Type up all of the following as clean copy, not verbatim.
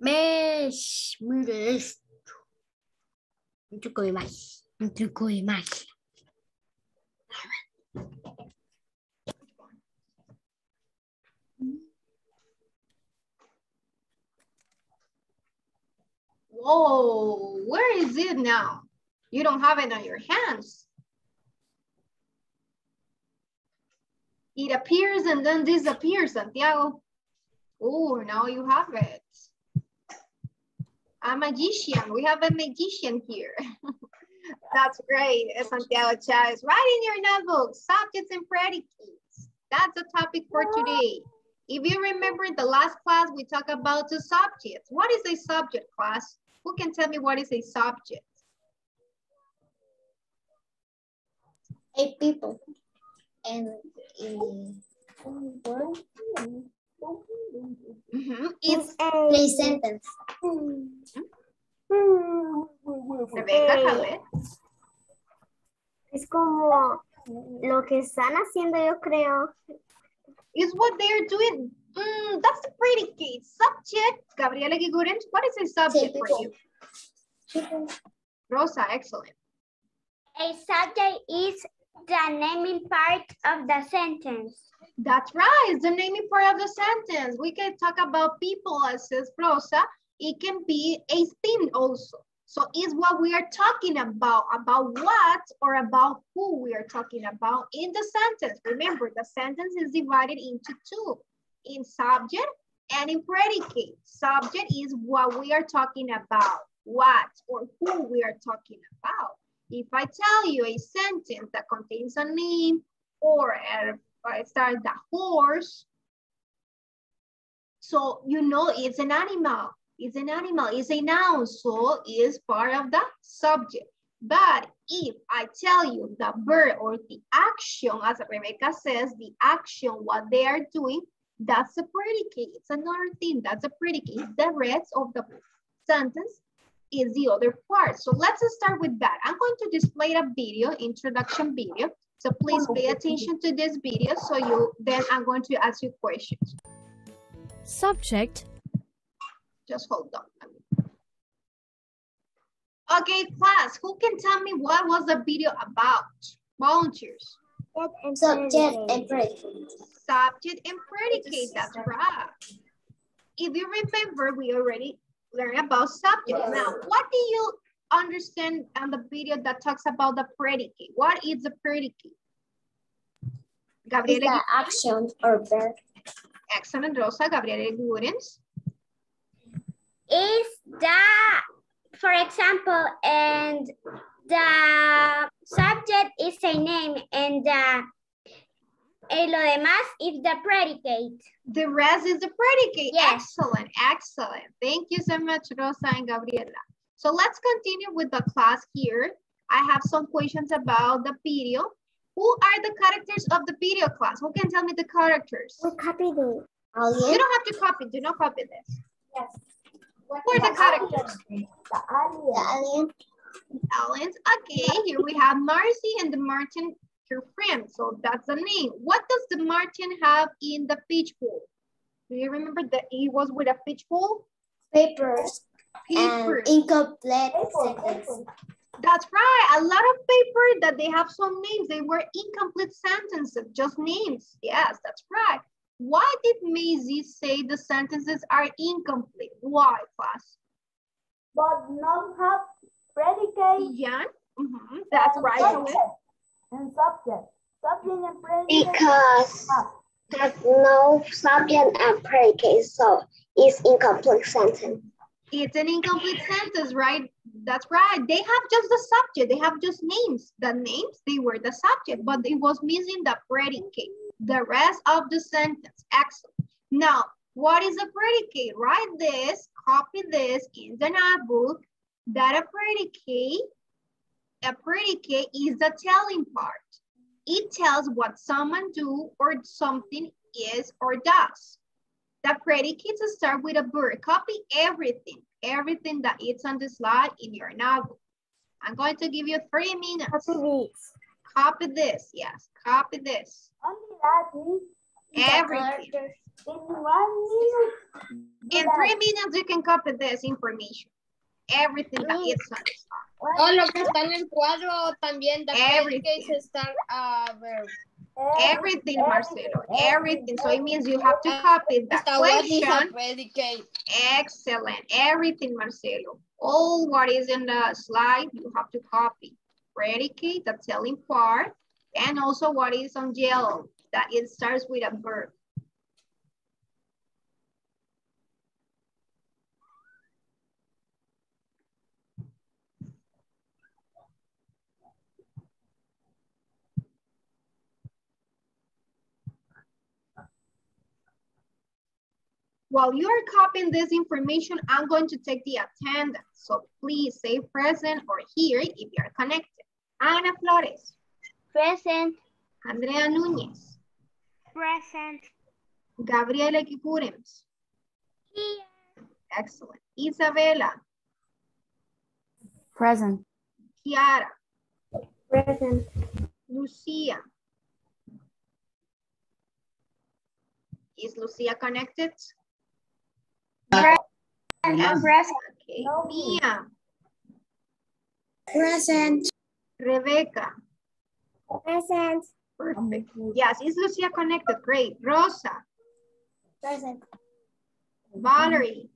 Mire esto. Un truco de magia. Un truco de magia. Whoa, where is it now? You don't have it on your hands. It appears and then disappears, Santiago. Oh, now you have it. A magician. We have a magician here. That's great, Santiago Chavez. Write in your notebook, subjects and predicates. That's the topic for today. If you remember in the last class, we talked about the subjects. What is a subject, class? Who can tell me what is a subject? A people. And It's a sentence. Rebecca, a ver. Es como lo que están haciendo, yo creo. Is what they're doing. That's the predicate. Subject. Gabriela Gigurens, what is a subject for you? Rosa, excellent. A subject is the naming part of the sentence. That's right, it's the naming part of the sentence. We can talk about people, as says Rosa. It can be a thing also. So it's what we are talking about what or about who we are talking about in the sentence. Remember, the sentence is divided into two, in subject and in predicate. Subject is what we are talking about, what or who we are talking about. If I tell you a sentence that contains a name or it starts the horse, so you know it's an animal. It's an animal, it's a noun, so it's part of the subject. But if I tell you the verb or the action, as Rebecca says, the action, what they are doing, that's a predicate. It's another thing, that's a predicate. The rest of the sentence is the other part. So let's start with that. I'm going to display a video, introduction video. So please pay attention to this video. Then I'm going to ask you questions. Subject. Just hold on. Okay, class, who can tell me what was the video about? Volunteers. Subject and predicate. Subject and predicate, that's right. If you remember, we already learned about subject. Now, what do you understand on the video that talks about the predicate? What is the predicate? Gabriela, the action or verb. Excellent, Rosa. Gabriela Gurens. Is the, for example, and the subject is a name and lo demás is the predicate. The rest is the predicate. Yes. Excellent, excellent. Thank you so much, Rosa and Gabriela. So let's continue with the class here. I have some questions about the video. Who are the characters of the video, class? Who can tell me the characters? We copy the alien. You don't have to copy. Do not copy this. Yes. Who are the characters? The alien. Aliens. Okay, here we have Marcy and the Martin, her friend. So that's the name. What does the Martin have in the fishbowl? Do you remember that he was with a fishbowl? Papers. Papers. And incomplete sentence. That's right. A lot of paper that they have some names. They were incomplete sentences, just names. Yes, that's right. Why did Maisie say the sentences are incomplete? Why, class? But not have predicate. Yeah, that's right. Subject. And subject. Subject and predicate. Because there's no subject and predicate, so it's incomplete sentence. It's an incomplete sentence, right? That's right. They have just the subject. They have just names. The names, they were the subject, but it was missing the predicate. The rest of the sentence. Excellent. Now, what is a predicate? Write this, copy this in the notebook. That a predicate is the telling part. It tells what someone do or something is or does. The predicates start with a verb. Copy everything that is on the slide in your notebook. I'm going to give you 3 minutes. Copy this, yes, copy this. Only that means everything. in 1 minute. In 3 minutes, you can copy this information. Everything that is on the slide. Todo lo que está en el cuadro también the Everything. predicates start verb. Everything, Marcelo, everything. So it means you have to copy the Hasta what is a question. predicate. Excellent. Everything, Marcelo. All what is in the slide, you have to copy. Predicate, the telling part, and also what is on yellow, that it starts with a verb. While you're copying this information, I'm going to take the attendance. So please say present or here if you're connected. Ana Flores. Present. Andrea Núñez. Present. Gabriela Kipurems. Here. Excellent. Isabela. Present. Kiara. Present. Lucia. Is Lucia connected? Yes. Present. Okay. Mia. Present. Rebecca. Present. Perfect. Yes, is Lucia connected? Great. Rosa. Present. Valerie.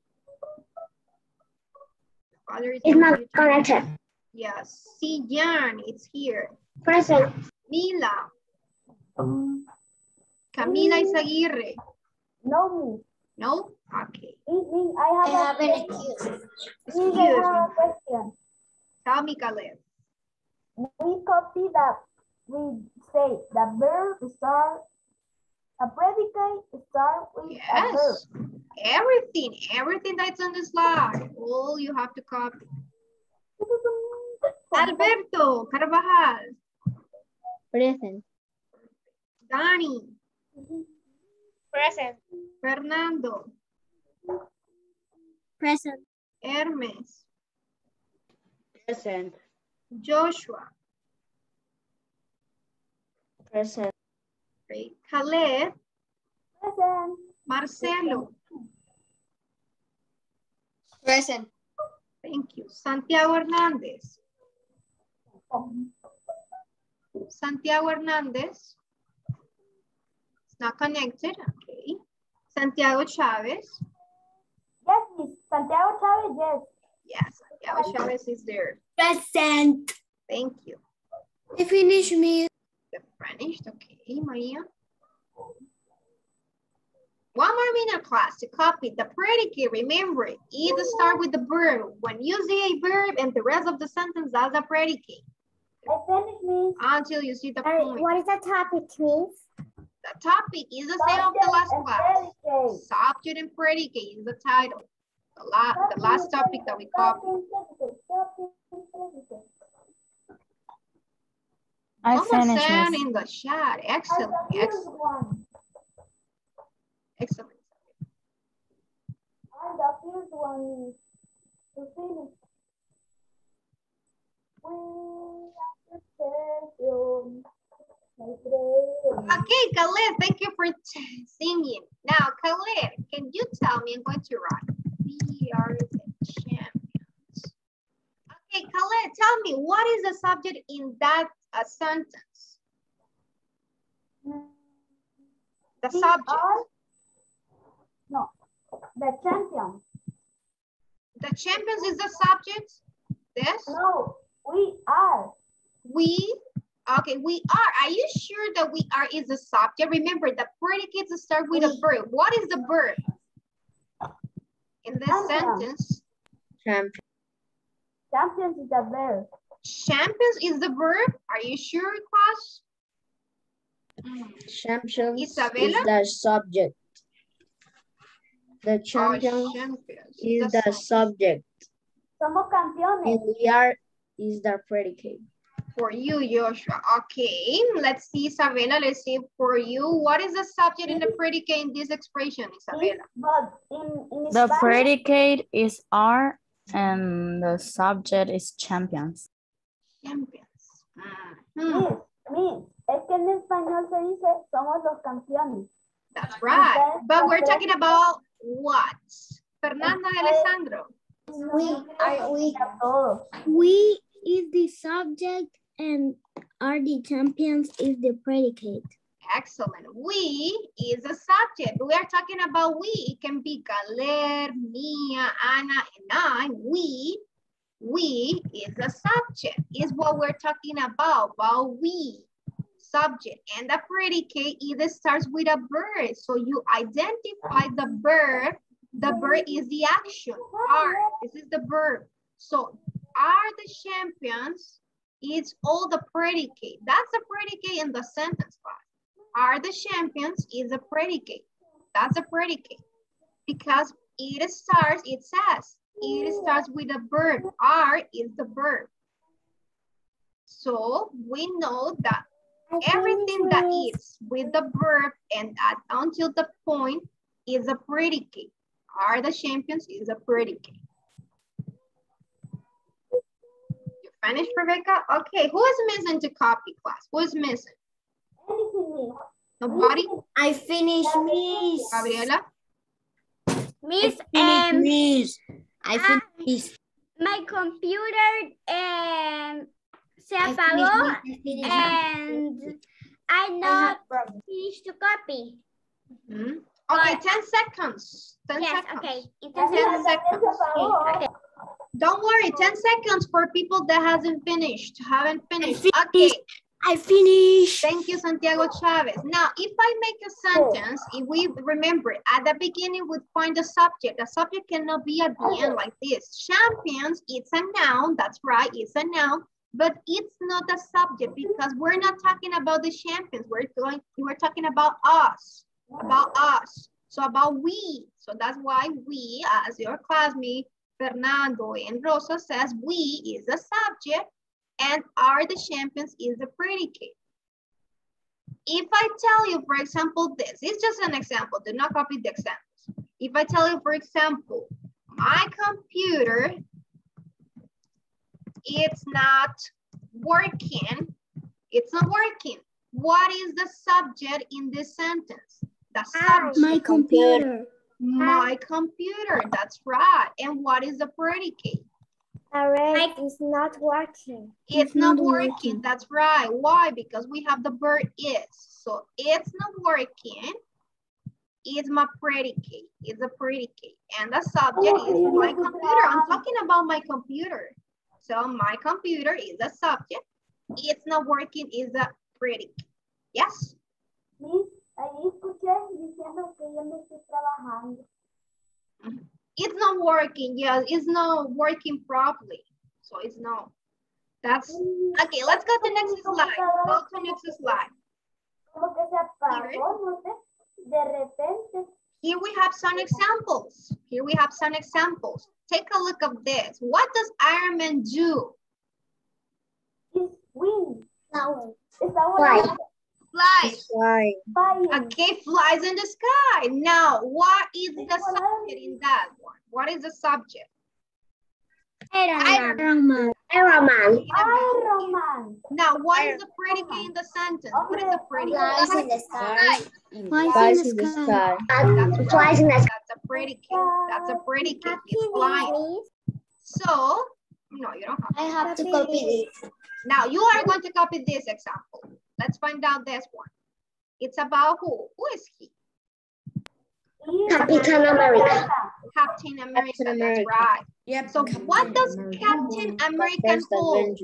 Valerie It's not connected. Yes. Sijan, it's here. Present. Mila. Camila Izaguirre. No, No? Okay. me. I have an excuse. Excuse I me. have a question. Tell me, Caleb. We copy that we say the verb start, a predicate start with a verb. Yes. Everything that's on the slide. All you have to copy. Alberto Carvajal. Present. Dani. Present. Fernando. Present. Hermes. Present. Joshua. Present. Great. Caleb. Present. Marcelo. Present. Thank you. Santiago Hernández. Santiago Hernández. It's not connected. Okay. Santiago Chavez. Yes, Miss. Santiago Chavez, yes. Yes, Santiago Chavez is there. Present. Thank you. I finished me. The finished. Okay, Maria. One more minute, class, to copy the predicate. Remember, either start with the verb. When you see a verb and the rest of the sentence, that's a predicate. I finished me. Until you see the point. What is the topic, Miss? The topic is the same of the last class. Predicate. Subject and predicate is the title. The last topic that we copied. I Someone finished. sent Miss. in the chat. Excellent, excellent, excellent. And the first one is to finish. We are the champions. Okay, Khaled, thank you for singing. Now, Khaled, can you tell me? I'm going to write. We are the champions. Okay, Khaled, tell me, what is the subject in that sentence? The subject. No, the champion. The champions is the subject? This? No, we are. We? Okay, we are. Are you sure that we are is the subject? Remember, the predicates start with a verb. What is the verb? In this sentence, Champion. Champions is a verb. champions is the verb. Are you sure, class? Champions Isabella? is the subject. The champion Oh, champions is the subject. Somos campeones. And we are is the predicate. For you, Joshua. Okay, let's see, Isabella. Let's see for you. What is the subject and the predicate in this expression, Isabella? But in The Spanish, predicate is are and the subject is champions. Champions. Miss, es que en español se dice somos los campeones. That's right. But we're talking about what? Fernanda de Alessandro. We is the subject and are the champions is the predicate. Excellent. We is a subject. We are talking about we. It can be Galer, Mia, Anna, and I. We is a subject. Is what we're talking about we. Subject. And the predicate either starts with a verb. So you identify the verb. The verb is the action. Are. This is the verb. So are the champions is all the predicate. That's the predicate in the sentence part. Are the champions is a predicate. That's a predicate. Because it starts with a verb. Are is the verb. So we know that everything that is with the verb and until the point is a predicate. Are the champions is a predicate. You finished, Rebecca? Okay, who is missing to copy, class? Who is missing? Nobody? I finished, Miss. Gabriela? Miss, I finished. my computer se apagó and I not finished to copy. Mm-hmm. Okay, 10 seconds. 10 yes, seconds. okay. 10 seconds. Okay. Don't worry, 10 seconds for people that haven't finished. Okay. I finished. Thank you, Santiago Chavez. Now, if I make a sentence, if we remember, at the beginning, we find the subject. The subject cannot be at the end like this. Champions, it's a noun. That's right, it's a noun. But it's not a subject because we're not talking about the champions. We're talking about us. So about we. So that's why we, as your classmate, Fernando and Rosa says we is a subject. And are the champions is the predicate. If I tell you, for example, this, it's just an example, do not copy the examples. If I tell you, for example, my computer, it's not working. What is the subject in this sentence? The subject. My computer. My computer, that's right. And what is the predicate? It's not working. It's not working. That's right. Why? Because we have the verb is. So it's not working. It's my predicate. It's a predicate. And the subject is my computer. I'm talking about my computer. So my computer is a subject. It's not working is a predicate. Yes? Miss, ahí escuché diciendo que yo no estoy trabajando. It's not working. Yes, it's not working properly. So it's no. That's okay. Let's go to the next slide. Go to next slide. Como que se apagó, no sé, de repente. Here we have some examples. Take a look at this. What does Iron Man do? It's wind. Flies. Fire. Okay, flies in the sky. Now, what is the subject in that one? What is the subject? Iron Man. Now, what is the predicate in the sentence? What is the predicate? Flies in the sky. That's a predicate. That's a predicate. It's flying. So, no, you don't have to. I have to copy this. Now, you are going to copy this example. Let's find out this one. It's about who? Who is he? Captain America. Captain America, that's right. Yep. So what does Captain America hold?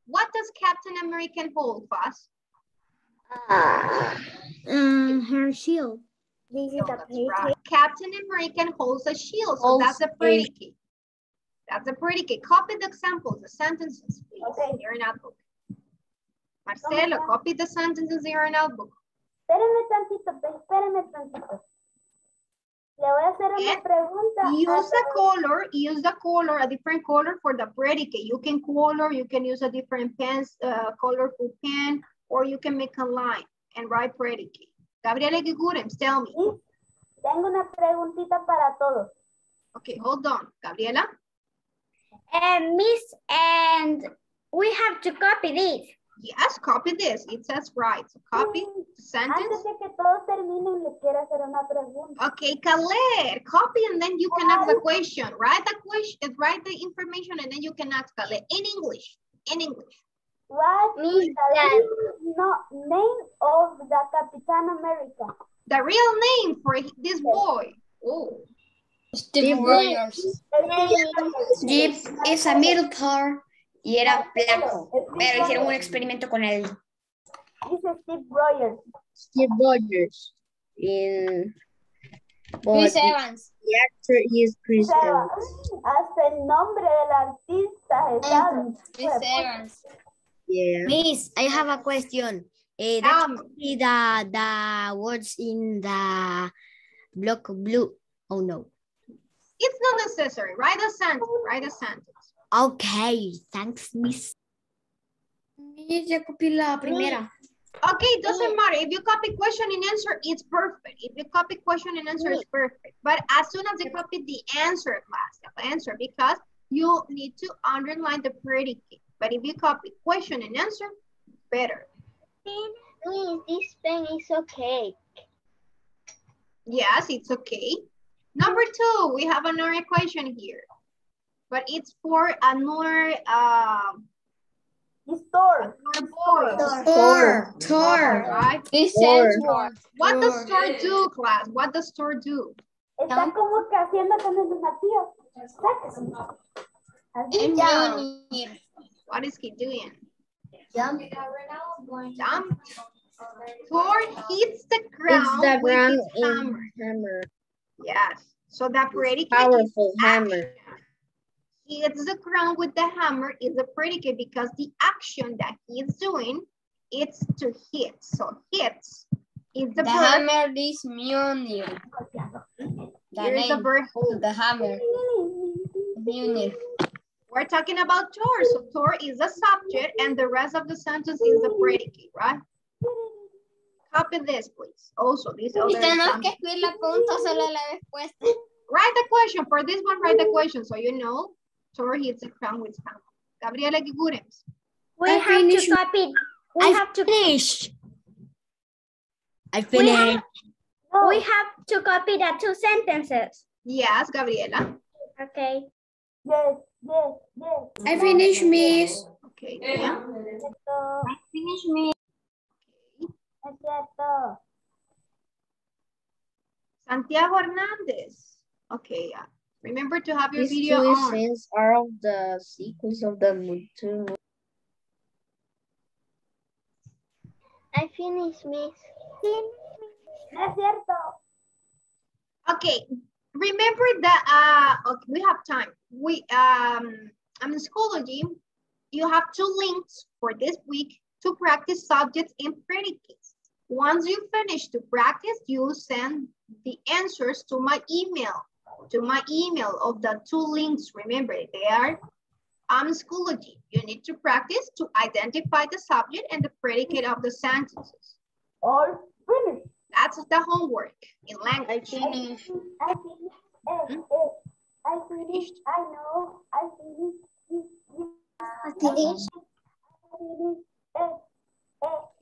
What does Captain America hold, class? Her shield. This is No, a that's right. Captain America holds a shield, so Holds that's a predicate. That's a predicate. Copy the examples, the sentences, please, in your notebook. Marcelo, copy the sentences in your notebook. Espérenme tantito. Le voy a hacer una pregunta. Use the color, a different color for the predicate. You can color, you can use a different colorful pen, or you can make a line and write predicate. Gabriela Gigurem, tell me. Tengo una preguntita para todos. Okay, hold on. Gabriela? Miss, and we have to copy this. Yes, copy this. It says right. So copy the sentence. Antes de que todos terminen, le quiero hacer una pregunta. Okay, Khaled, copy and then you can ask the question. Write the question, write the information, and then you can ask Khaled in English. In English. What is the name of the Captain America? The real name for this boy. Oh. Steve Rogers. Steve es a militar y era blanco, pero hicieron un experimento con él. Dice Steve Rogers. Steve Rogers. In Chris Evans. the actor is Chris O sea, Evans. hasta el nombre del artista está. Chris Evans. Yeah. Miss, I have a question. That should be the words in the block blue. Oh no. It's not necessary. Write a sentence. Write a sentence. Okay, thanks, Miss. Ya copié la primera. Okay, it doesn't matter. If you copy question and answer, it's perfect. If you copy question and answer, it's perfect. But as soon as you copy the answer, class, the answer, because you need to underline the predicate. But if you copy question and answer, better. Please, this pen is okay. Yes, it's okay. Number 2, we have another equation here. But it's for another Store. Store. Right? This says what? What does store do, class? What does store do? Está como que haciendo con el desafío. Así ya. Junior. What is he doing? Jump. Jump. Thor hits the ground, with his hammer. Yes. So the predicate Powerful is hammer. action. He hits the ground with the hammer is a predicate because the action that he is doing is to hit. So hits is the The verb. hammer is Mjolnir. The Here is the name verb to hold. the hammer. Mjolnir. We're talking about Thor. So Thor is the subject and the rest of the sentence is the predicate, right? Copy this, please. Also, this other Tenemos example. que escribir la pregunta, solo la respuesta. Write the question. For this one, write the question so you know Thor hits the ground with his hammer. Gabriela Gigurems. We have to copy. We have to Finish. I finished. we have to copy the 2 sentences. Yes, Gabriela. Okay. Yes, yes, yes. I finished, Miss. Okay, yeah. Cierto, Finish me. es cierto. Santiago Hernandez. Okay, yeah. Remember to have your These video two on. scenes are of the sequence of the two. I finished, Miss. Es cierto. Okay, remember that okay, we have time. We in Schoology, you have 2 links for this week to practice subjects and predicates. Once you finish to practice, you send the answers to my email. Of the 2 links. Remember, they are Schoology. You need to practice to identify the subject and the predicate of the sentences. All finished. That's the homework in language. I finished. I finished. I know. I finished.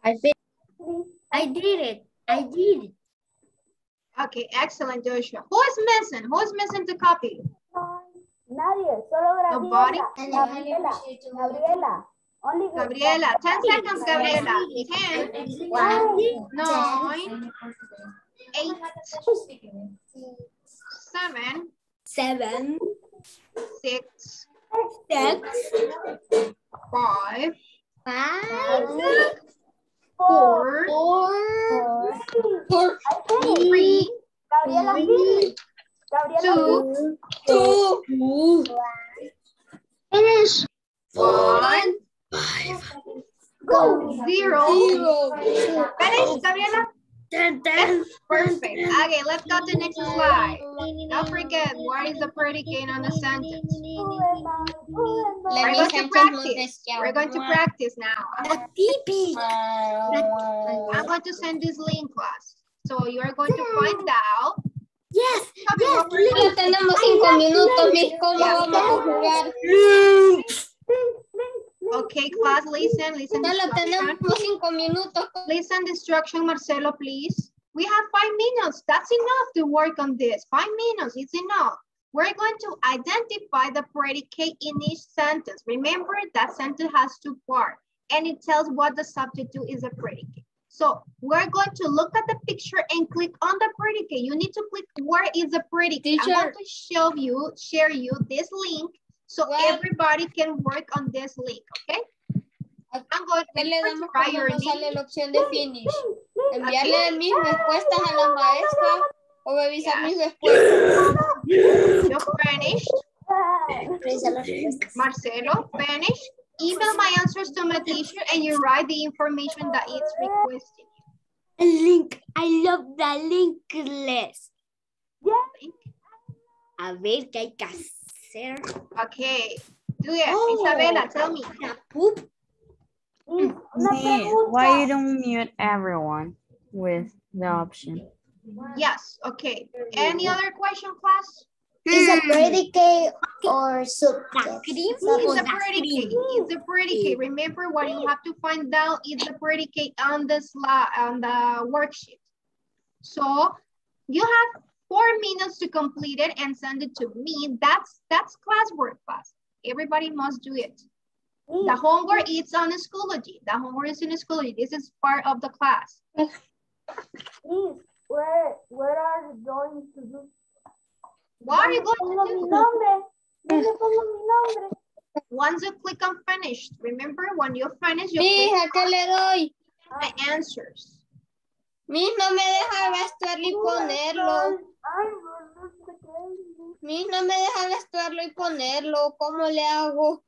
I finished. I did it. I did it. Okay, excellent, Joshua. Who is missing? Who is missing to copy? Nadie, solo Nobody? Gabriela. Gabriela. Only Gabriela, 10 seconds, Gabriela. 10, 9, 8, 7, 7, 6, 6, 5, 5, 4, 3, Gabriela, finish. Gabriela, 2, Finish. 1, 0. Finish, Gabriela? Perfect. Okay, let's go to the next slide. Don't forget, what is the predicate on the sentence? Let We're me going to sentence practice. We're going to practice now. I'm going to send this link, class. So you are going to find out. Yes, Ya tenemos 5 minutos, Miss. ¿Cómo vamos a jugar? Okay, class, listen the Solo instruction. tenemos 5 minutos. Listen the instruction, Marcelo, please. We have 5 minutes. That's enough to work on this. 5 minutes is enough. We're going to identify the predicate in each sentence. Remember, that sentence has 2 parts, and it tells what the subject do is a predicate. So we're going to look at the picture and click on the predicate. You need to click where is the predicate. Teacher. I'm going to share you this link so everybody can work on this link, okay? I'm going ¿Qué le to damos try cuando your nos link. sale la opción de finish? ¿Enviarle mis respuestas a la maestra o revisar mis respuestas? You finished? Marcelo, finish. Email my answers to my teacher and you write the information that it's requesting. Link. I love the linkless. Link. A ver qué hay que hacer. Okay, do it. Isabella, tell me. Poop. Why you don't mute everyone with the option? Yes, okay. Any other question, class? Is a predicate or subject? It's a predicate. It's a predicate. Remember, what you have to find out is the predicate on the slide, on the worksheet. So you have 4 minutes to complete it and send it to me. That's classwork, class. Everybody must do it. The homework is on Schoology. The homework is in Schoology. This is part of the class. Please, where are you going to do? What are you going to do? ¿Dónde pongo mi nombre? Once you click on finish, remember when you finish, you Miss, click ¿a qué le doy? the answers. Miss, no me deja gastarlo y ponerlo. Ay, no sé qué. Miss, no me deja gastarlo y ponerlo. ¿Cómo le hago?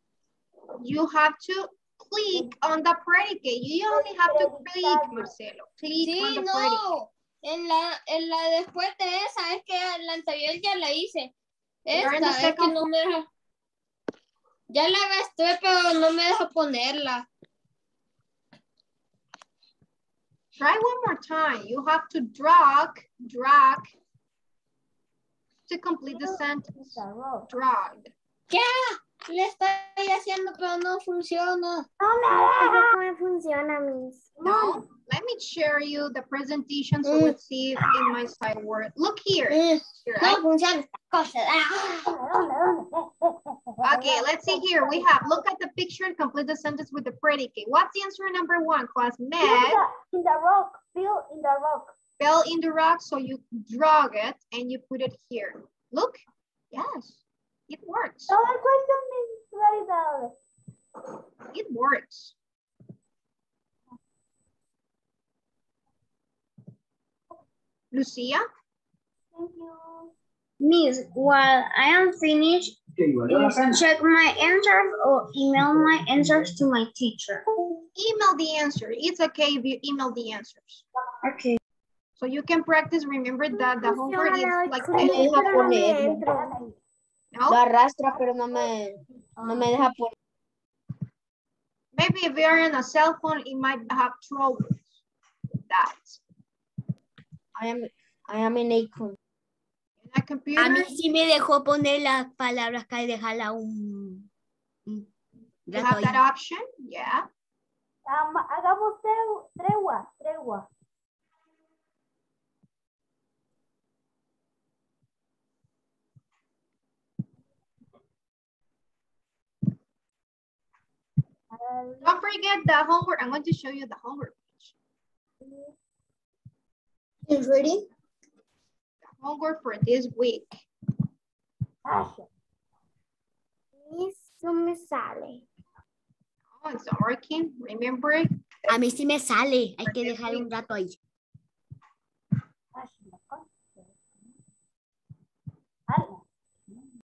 You have to click on the predicate. You only have to click, Marcelo. Click on Sí, the predicate. no. En la después de esa, es que la anterior ya la hice. You're in the Esta, es que second no me deja. Ya la gasté, pero no me deja ponerla. Try one more time. You have to drag to complete the sentence. Drag. ¿Qué? Le estoy haciendo, pero no funciona. ¿Cómo funciona, Miss? No, let me share you the presentation so let's see if in my side work. Look here. Here, No funciona esta cosa. Okay, let's see here. We have, look at the picture and complete the sentence with the predicate. What's the answer number 1, class? Meg In the rock. Fill in the rock. fell in the rock, so you drag it and you put it here. Look, yes, it works. Todo el question is validado. It works. Lucia? Thank you. Miss, while I am finished, please check my answers or email my answers to my teacher. Email the answer. It's okay if you email the answers. Okay. So you can practice. Remember that the homework is like Me this. deja ponerlo. No? Lo arrastra, pero no me deja poner. Maybe if you're on a cell phone, it might have trouble with that. I am in Icon. In a computer, A mí sí me dejó poner las palabras que hay dejarla un you gato have ahí. that option. Yeah. Hagamos tregua. Don't forget the homework. I'm going to show you the homework page. You ready? The homework for this week. Miss, no me sale. Oh, it's not working. Remember, A mí sí me sale. Hay que dejar un gato ahí.